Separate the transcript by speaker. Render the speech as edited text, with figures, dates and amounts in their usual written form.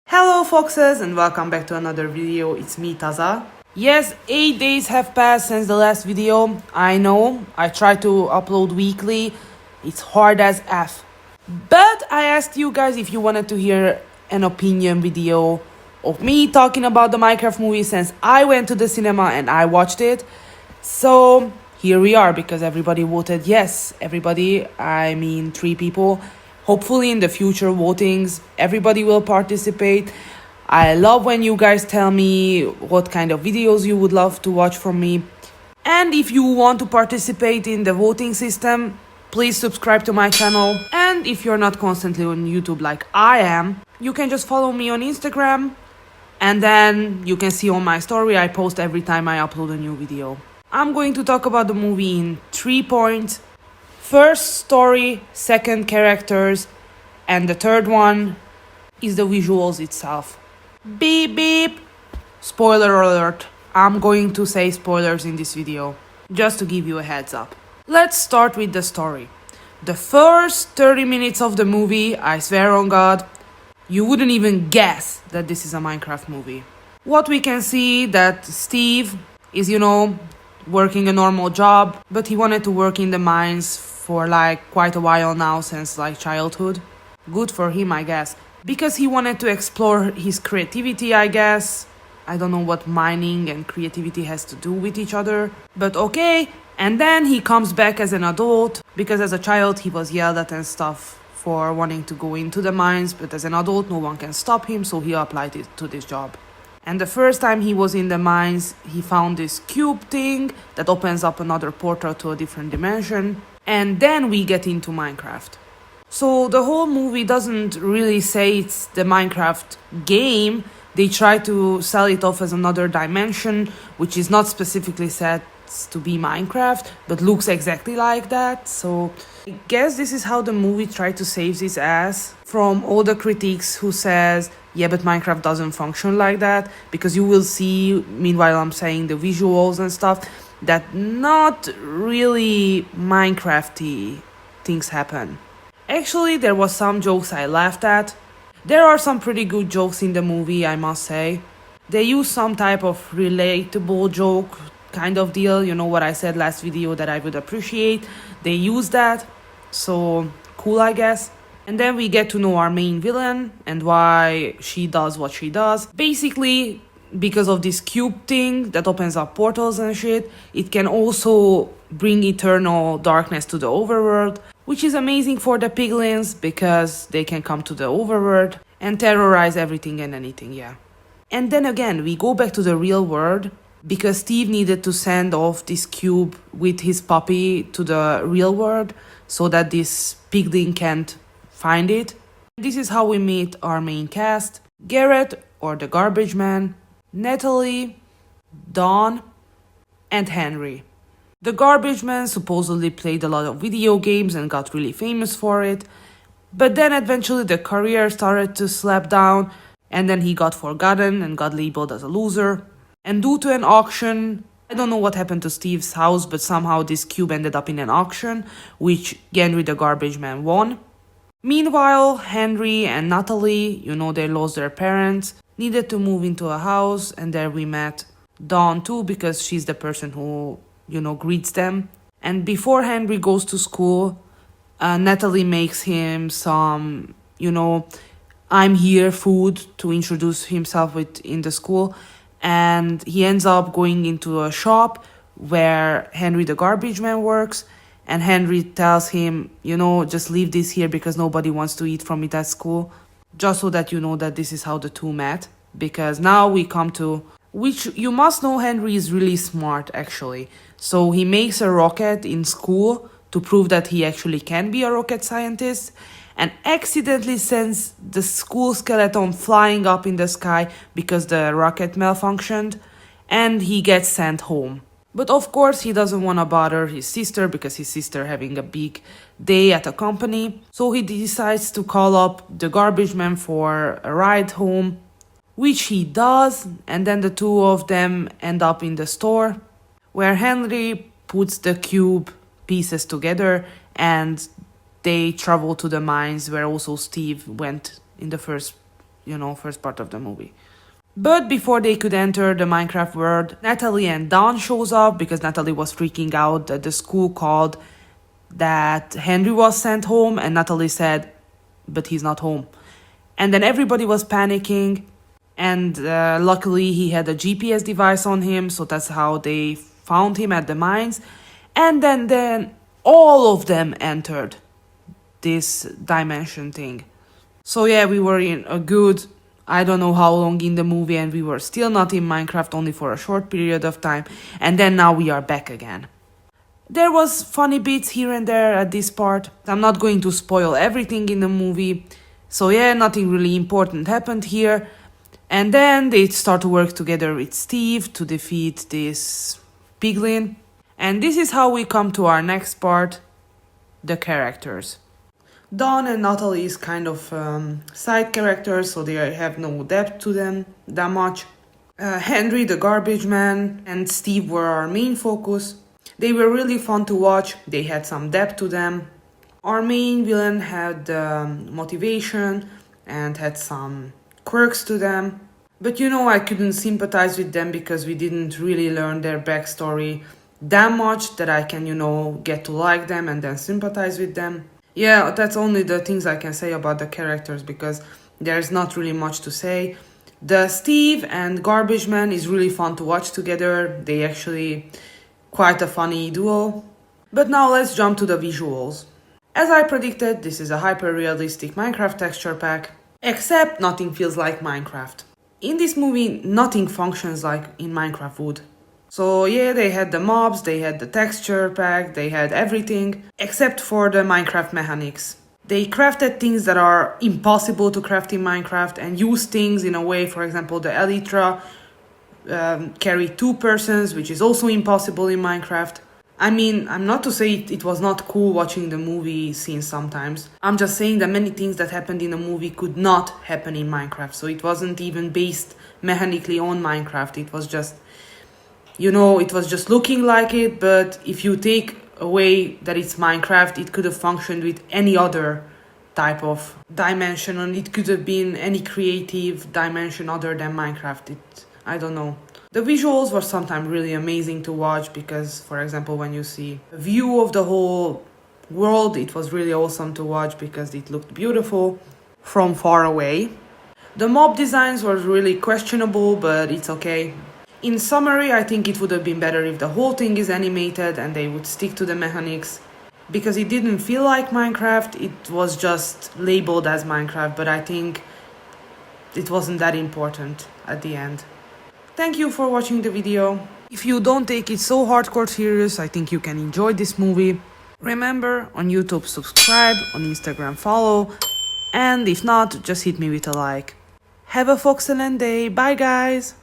Speaker 1: Hello foxes and welcome back to another video. It's me, Taza. Yes, 8 days have passed since the last video. I know, I try to upload weekly. It's hard as F. But I asked you guys if you wanted to hear an opinion video of me talking about the Minecraft movie since I went to the cinema and I watched it. So here we are because everybody voted yes. Everybody, I mean 3 people. Hopefully in the future votings, everybody will participate. I love when you guys tell me what kind of videos you would love to watch from me. And if you want to participate in the voting system, please subscribe to my channel. And if you're not constantly on YouTube like I am, you can just follow me on Instagram. And then you can see on my story, I post every time I upload a new video. I'm going to talk about the movie in 3 points. First, story, second, characters, and the third one is the visuals itself. Beep beep! Spoiler alert, I'm going to say spoilers in this video, just to give you a heads up. Let's start with the story. The first 30 minutes of the movie, I swear on God, you wouldn't even guess that this is a Minecraft movie. What we can see that Steve is, working a normal job, but he wanted to work in the mines for quite a while now, since childhood. Good for him, I guess. Because he wanted to explore his creativity, I guess. I don't know what mining and creativity has to do with each other, but okay. And then he comes back as an adult, because as a child he was yelled at and stuff for wanting to go into the mines, but as an adult no one can stop him, so he applied it to this job. And the first time he was in the mines, he found this cube thing that opens up another portal to a different dimension. And then we get into Minecraft. So the whole movie doesn't really say it's the Minecraft game. They try to sell it off as another dimension, which is not specifically set to be Minecraft, but looks exactly like that. So I guess this is how the movie tried to save its ass from all the critics who says, yeah, but Minecraft doesn't function like that, because you will see, meanwhile I'm saying the visuals and stuff, that not really Minecrafty things happen. Actually, there was some jokes I laughed at. There are some pretty good jokes in the movie, I must say. They use some type of relatable joke kind of deal, what I said last video that I would appreciate. They use that, so cool, I guess. And then we get to know our main villain and why she does what she does. Basically, because of this cube thing that opens up portals and shit, it can also bring eternal darkness to the overworld, which is amazing for the piglins because they can come to the overworld and terrorize everything and anything, yeah. And then again, we go back to the real world because Steve needed to send off this cube with his puppy to the real world so that this piglin can't find it. This is how we meet our main cast: Garrett, or the garbage man, Natalie, Dawn, and Henry. The garbage man supposedly played a lot of video games and got really famous for it, but then eventually the career started to slap down, and then he got forgotten and got labeled as a loser. And due to an auction, I don't know what happened to Steve's house, but somehow this cube ended up in an auction, which Henry the garbage man won. Meanwhile, Henry and Natalie, they lost their parents, needed to move into a house, and there we met Dawn too, because she's the person who, greets them. And before Henry goes to school, Natalie makes him some, I'm here food to introduce himself with in the school. And he ends up going into a shop where Henry the garbage man works. And Henry tells him, just leave this here because nobody wants to eat from it at school. Just so that you know that this is how the two met. Because now we come to, which you must know, Henry is really smart actually. So he makes a rocket in school to prove that he actually can be a rocket scientist. And accidentally sends the school skeleton flying up in the sky because the rocket malfunctioned. And he gets sent home. But of course he doesn't want to bother his sister because his sister having a big day at a company. So he decides to call up the garbage man for a ride home, which he does, and then the two of them end up in the store where Henry puts the cube pieces together and they travel to the mines where also Steve went in the first part of the movie. But before they could enter the Minecraft world, Natalie and Don shows up because Natalie was freaking out that the school called that Henry was sent home, and Natalie said, but he's not home. And then everybody was panicking, and luckily he had a GPS device on him, so that's how they found him at the mines. And then all of them entered this dimension thing. So yeah, we were in a good, I don't know how long in the movie, and we were still not in Minecraft, only for a short period of time, and then now we are back again. There was funny bits here and there at this part. I'm not going to spoil everything in the movie, so yeah, nothing really important happened here. And then they start to work together with Steve to defeat this piglin. And this is how we come to our next part, the characters. Don and Natalie is kind of side characters, so they have no depth to them that much. Henry, the garbage man, and Steve were our main focus. They were really fun to watch, they had some depth to them. Our main villain had motivation and had some quirks to them. But I couldn't sympathize with them because we didn't really learn their backstory that much that I can, get to like them and then sympathize with them. Yeah, that's only the things I can say about the characters because there's not really much to say. The Steve and Garbage Man is really fun to watch together. They actually quite a funny duo. But now let's jump to the visuals. As I predicted, this is a hyper-realistic Minecraft texture pack, except nothing feels like Minecraft. In this movie, nothing functions like in Minecraft would. So yeah, they had the mobs, they had the texture pack, they had everything, except for the Minecraft mechanics. They crafted things that are impossible to craft in Minecraft and used things in a way, for example, the Elytra carried 2 persons, which is also impossible in Minecraft. I mean, I'm not to say it was not cool watching the movie scenes sometimes. I'm just saying that many things that happened in the movie could not happen in Minecraft. So it wasn't even based mechanically on Minecraft. It was just, it was just looking like it. But if you take away that it's Minecraft, it could have functioned with any other type of dimension. And it could have been any creative dimension other than Minecraft. I don't know. The visuals were sometimes really amazing to watch because, for example, when you see a view of the whole world, it was really awesome to watch because it looked beautiful from far away. The mob designs were really questionable, but it's okay. In summary, I think it would have been better if the whole thing is animated and they would stick to the mechanics. Because it didn't feel like Minecraft, it was just labeled as Minecraft, but I think it wasn't that important at the end. Thank you for watching the video. If you don't take it so hardcore serious, I think you can enjoy this movie. Remember, on YouTube subscribe, on Instagram follow, and if not, just hit me with a like. Have a foxelent day. Bye guys!